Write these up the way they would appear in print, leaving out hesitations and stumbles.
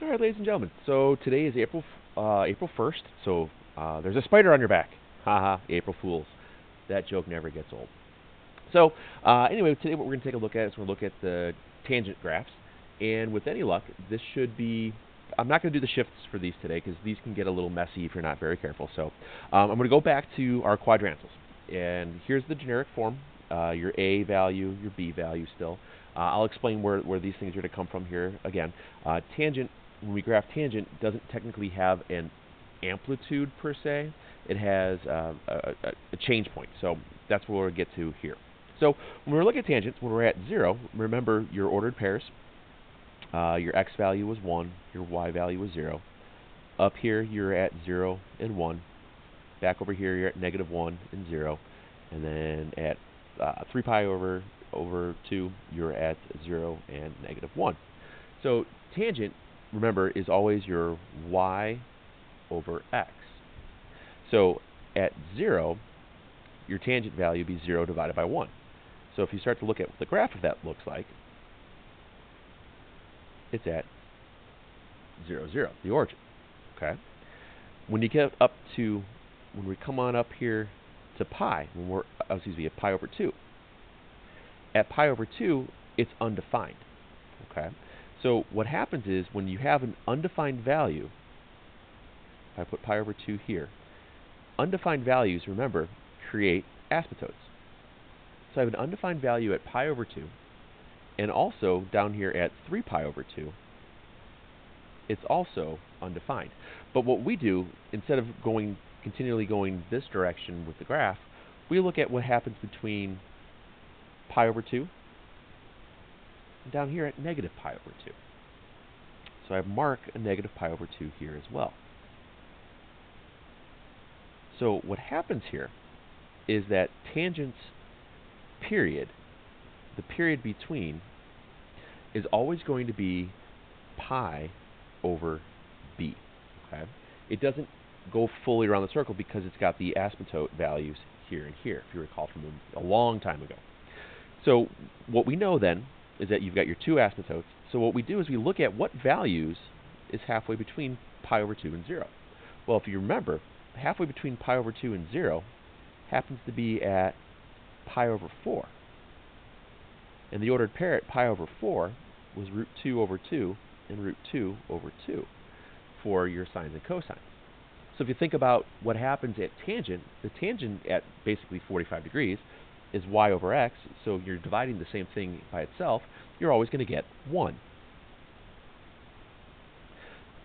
All right, ladies and gentlemen. So today is April 1st. So there's a spider on your back. Haha, April Fools. That joke never gets old. So anyway, today what we're going to take a look at is we're going to look at the tangent graphs. And with any luck, this should be. I'm not going to do the shifts for these today because these can get a little messy if you're not very careful. So I'm going to go back to our quadrantals. And here's the generic form. Your A value, your B value still. I'll explain where these things are to come from here again. Tangent, when we graph tangent, doesn't technically have an amplitude per se. It has a change point. So that's what we'll get to here. So when we look at tangents, when we're at 0, remember your ordered pairs. Your x value was 1, your y value was 0. Up here, you're at 0 and 1. Back over here, you're at -1 and 0. And then at 3 pi over 2, you're at 0 and -1. So tangent, remember, is always your y over x. So at 0, your tangent value would be 0 divided by 1. So if you start to look at what the graph of that looks like, it's at 0, 0, the origin. Okay. When you get up to, when we come on up here to pi, when we're, at pi over 2. At pi over 2, it's undefined. Okay. So what happens is when you have an undefined value, if I put pi over 2 here, undefined values, remember, create asymptotes. So I have an undefined value at pi over 2, and also down here at 3 pi over 2, it's also undefined. But what we do, instead of continually going this direction with the graph, we look at what happens between pi over 2 and down here at negative pi over 2. So I mark a negative pi over 2 here as well. So what happens here is that tangent's period, the period between, is always going to be pi over b. Okay? It doesn't go fully around the circle because it's got the asymptote values here and here, if you recall from a long time ago. So what we know then is that you've got your two asymptotes. So what we do is we look at what values is halfway between pi over 2 and 0. Well, if you remember, halfway between pi over 2 and 0 happens to be at pi over 4. And the ordered pair at pi over 4 was root 2 over 2 and root 2 over 2 for your sines and cosines. So if you think about what happens at tangent, the tangent at basically 45 degrees is y over x, so you're dividing the same thing by itself, you're always going to get 1.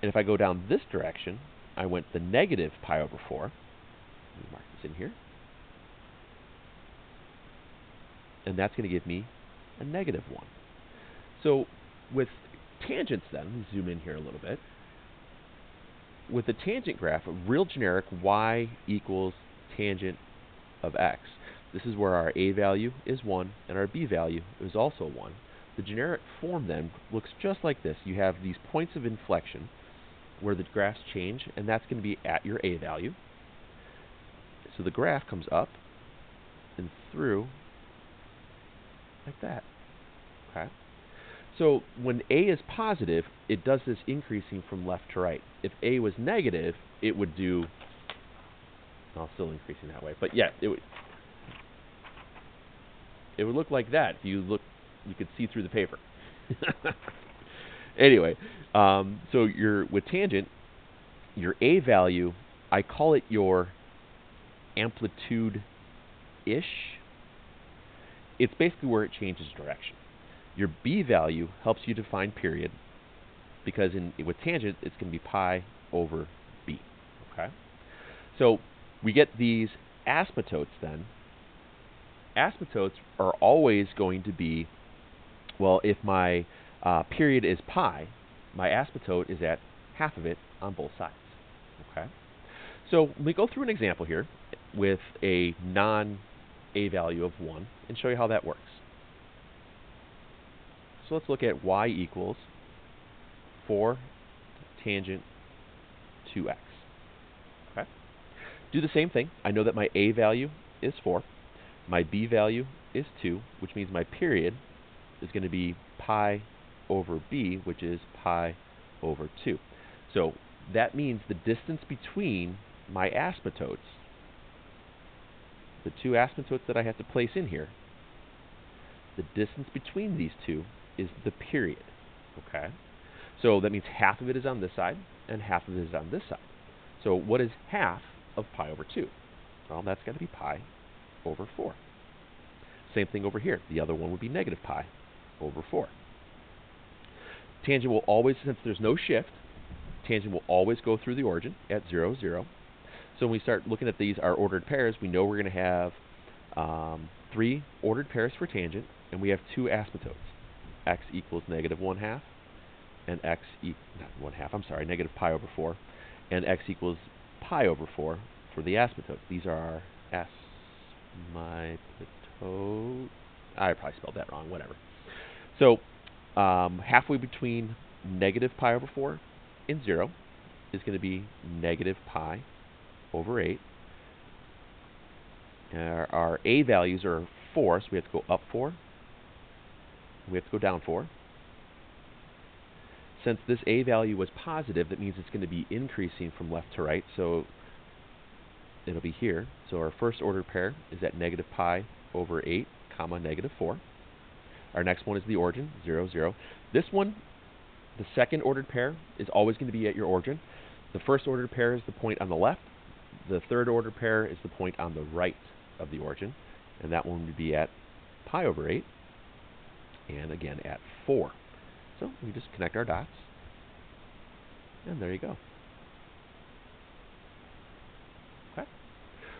And if I go down this direction, I went the negative pi over 4. Let me mark this in here. And that's going to give me a -1. So with tangents then, let me zoom in here a little bit. With the tangent graph, a real generic y equals tangent of x. This is where our a value is 1 and our b value is also 1. The generic form then looks just like this. You have these points of inflection where the graphs change, and that's going to be at your a value. So the graph comes up and through like that. Okay. So when a is positive, it does this increasing from left to right. If a was negative, it would do, well, still increasing that way, but yeah, it would look like that. If you look, you could see through the paper. Anyway, so with tangent, your a value, I call it your amplitude-ish. It's basically where it changes direction. Your b value helps you define period, because with tangent, it's going to be pi over b. Okay? So we get these asymptotes then. Asymptotes are always going to be, well, if my period is pi, my asymptote is at half of it on both sides. Okay? So we go through an example here with a non-a value of 1 and show you how that works. So let's look at y equals 4 tangent 2x. Okay? Do the same thing. I know that my a value is 4. My b value is 2, which means my period is going to be pi over b, which is pi over 2. So that means the distance between my asymptotes, the two asymptotes that I have to place in here, the distance between these two is the period. Okay? So that means half of it is on this side and half of it is on this side. So what is half of pi over 2? Well, that's got to be pi over 4. Same thing over here. The other one would be negative pi over 4. Tangent will always, since there's no shift, tangent will always go through the origin at 0, 0. So when we start looking at these, our ordered pairs, we know we're going to have 3 ordered pairs for tangent, and we have 2 asymptotes. X equals negative 1/2, and x not 1/2, I'm sorry, negative pi over 4, and x equals pi over 4 for the asymptotes. These are our asymptotes. I probably spelled that wrong, whatever. So halfway between negative pi over 4 and 0 is going to be negative pi over 8. Our a values are 4, so we have to go up 4. We have to go down 4. Since this a value was positive, that means it's going to be increasing from left to right, so it'll be here. So our first ordered pair is at negative pi over 8, comma, negative 4. Our next one is the origin, 0, 0. This one, the second ordered pair, is always going to be at your origin. The first ordered pair is the point on the left. The third ordered pair is the point on the right of the origin, and that one would be at pi over 8, and again at 4. So we just connect our dots, and there you go. Okay.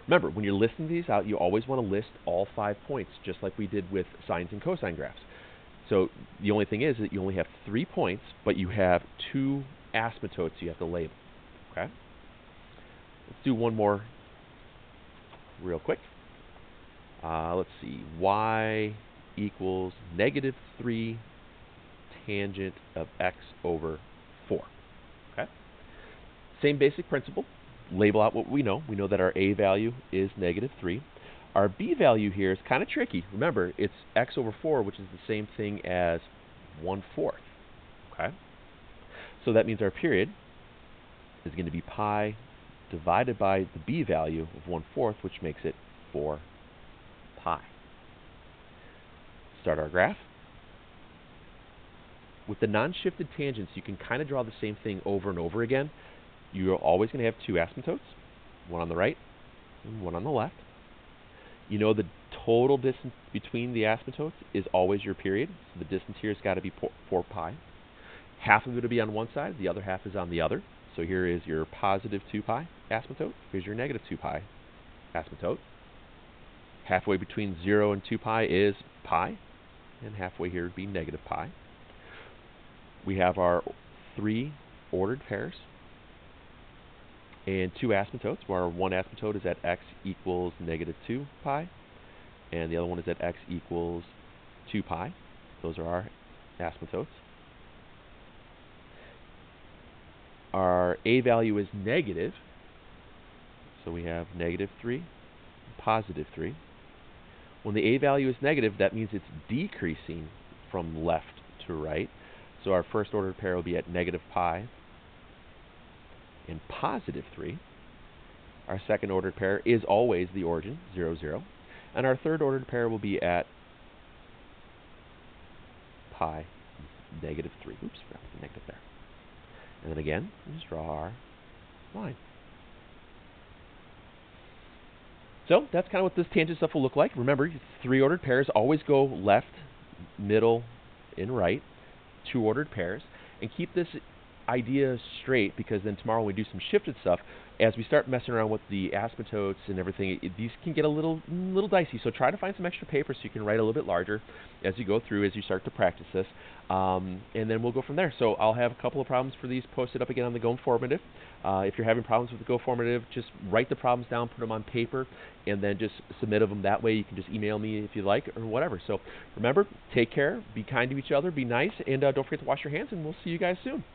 Remember, when you're listing these out, you always want to list all 5 points, just like we did with sines and cosine graphs. So the only thing is that you only have 3 points, but you have 2 asymptotes you have to label. Okay. Let's do one more real quick. Let's see. Y equals negative 3 tangent of x over 4. Okay. Same basic principle. Label out what we know. We know that our a value is negative 3. Our b value here is kind of tricky. Remember, it's x over 4, which is the same thing as 1/4. Okay. So that means our period is going to be pi divided by the b value of 1/4, which makes it 4 pi. Start our graph. With the non-shifted tangents, you can kind of draw the same thing over and over again. You're always going to have 2 asymptotes, one on the right and one on the left. You know the total distance between the asymptotes is always your period, so the distance here has got to be 4 pi. Half of it will be on one side, the other half is on the other. So here is your positive 2 pi asymptote. Here's your negative 2 pi asymptote. Halfway between 0 and 2 pi is pi, and halfway here would be negative pi. We have our 3 ordered pairs and 2 asymptotes, where one asymptote is at x equals negative 2 pi, and the other one is at x equals 2 pi. Those are our asymptotes. Our a value is negative, so we have negative 3, positive 3. When the a value is negative, that means it's decreasing from left to right. So our first ordered pair will be at negative pi and positive 3. Our second ordered pair is always the origin, 0, 0. And our third ordered pair will be at pi negative 3. Oops, forgot the negative there. And then again, we just draw our line. So that's kind of what this tangent stuff will look like. Remember, 3 ordered pairs always go left, middle, and right. 2 ordered pairs. And keep this idea straight, because then tomorrow when we do some shifted stuff, as we start messing around with the asymptotes and everything, these can get a little dicey. So try to find some extra paper so you can write a little bit larger as you go through, as you start to practice this. And then we'll go from there. So I'll have a couple of problems for these posted up again on the Go Informative. If you're having problems with the Go Informative, just write the problems down, put them on paper, and then just submit them that way. You can just email me if you like or whatever. So remember, take care, be kind to each other, be nice, and don't forget to wash your hands, and we'll see you guys soon.